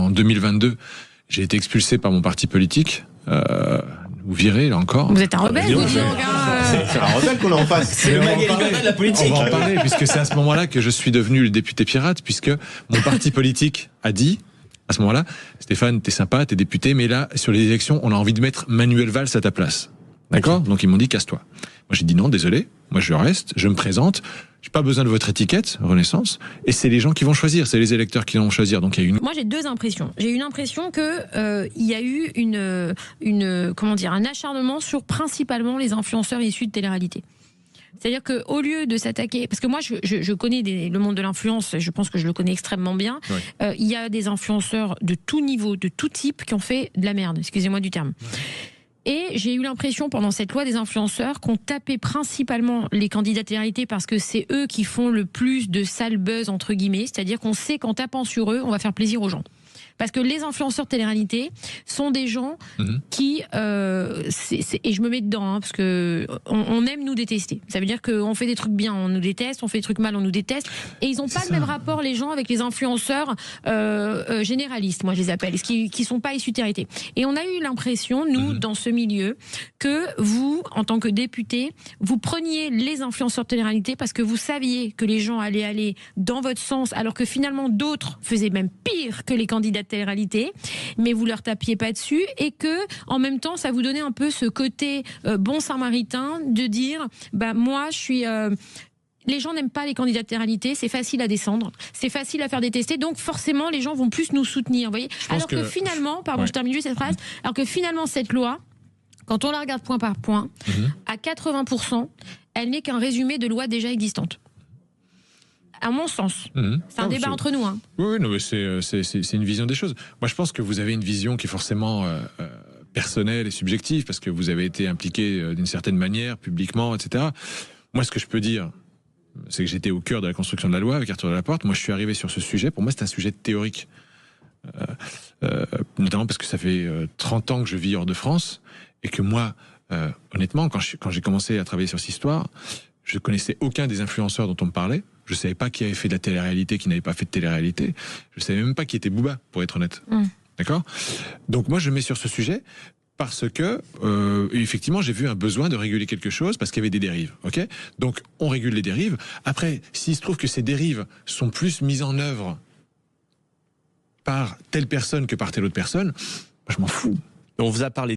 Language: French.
en 2022, j'ai été expulsé par mon parti politique. Ou viré, là encore. Vous êtes un rebelle, vous dites. C'est un rebelle qu'on a en face. C'est le Magali Berda de la politique. On va en parler, puisque c'est à ce moment-là que je suis devenu le député pirate, puisque mon parti politique a dit, à ce moment-là, Stéphane, t'es sympa, t'es député, mais là, sur les élections, on a envie de mettre Manuel Valls à ta place. D'accord ? Donc ils m'ont dit, casse-toi. Moi j'ai dit non, désolé, moi je reste, je me présente, j'ai pas besoin de votre étiquette, Renaissance, et c'est les gens qui vont choisir, c'est les électeurs qui vont choisir. Donc il y a une... Moi j'ai deux impressions. J'ai une impression que il y a eu un acharnement sur principalement les influenceurs issus de télé-réalité. C'est-à-dire qu'au lieu de s'attaquer... Parce que moi, je connais le monde de l'influence, je pense que je le connais extrêmement bien. Ouais. Il y a des influenceurs de tout niveau, de tout type, qui ont fait de la merde, excusez-moi du terme. Ouais. Et j'ai eu l'impression, pendant cette loi des influenceurs, qu'on tapait principalement les candidats télé-réalité parce que c'est eux qui font le plus de sale buzz, entre guillemets. C'est-à-dire qu'on sait qu'en tapant sur eux, on va faire plaisir aux gens. Parce que les influenceurs télé-réalité sont des gens qui... et je me mets dedans, hein, parce que on aime nous détester. Ça veut dire qu'on fait des trucs bien, on nous déteste, on fait des trucs mal, on nous déteste. Et ils n'ont pas le même rapport, les gens, avec les influenceurs généralistes, moi je les appelle, qui sont pas issus de télé-réalité. Et on a eu l'impression, nous, dans ce milieu, que vous, en tant que député, vous preniez les influenceurs télé-réalité parce que vous saviez que les gens allaient aller dans votre sens, alors que finalement d'autres faisaient même pire que les candidats télé-réalité, mais vous leur tapiez pas dessus, et que en même temps ça vous donnait un peu ce côté bon samaritain de dire moi je suis les gens n'aiment pas les candidats de télé-réalité, c'est facile à descendre, c'est facile à faire détester, donc forcément les gens vont plus nous soutenir, vous voyez. Alors que finalement, je termine juste cette phrase, alors que finalement cette loi, quand on la regarde point par point, à 80%, elle n'est qu'un résumé de lois déjà existantes. À mon sens. C'est un débat entre nous. Hein. Oui, non, mais c'est une vision des choses. Moi, je pense que vous avez une vision qui est forcément personnelle et subjective, parce que vous avez été impliqué d'une certaine manière, publiquement, etc. Moi, ce que je peux dire, c'est que j'étais au cœur de la construction de la loi avec Arthur Delaporte. Moi, je suis arrivé sur ce sujet. Pour moi, c'est un sujet théorique. Notamment parce que ça fait 30 ans que je vis hors de France, et que moi, honnêtement, quand j'ai commencé à travailler sur cette histoire, je ne connaissais aucun des influenceurs dont on me parlait. Je ne savais pas qui avait fait de la télé-réalité, qui n'avait pas fait de télé-réalité. Je ne savais même pas qui était Booba, pour être honnête. D'accord ? Donc moi, je mets sur ce sujet parce que, effectivement, j'ai vu un besoin de réguler quelque chose parce qu'il y avait des dérives. Ok ? Donc, on régule les dérives. Après, s'il se trouve que ces dérives sont plus mises en œuvre par telle personne que par telle autre personne, moi, je m'en fous. On vous a parlé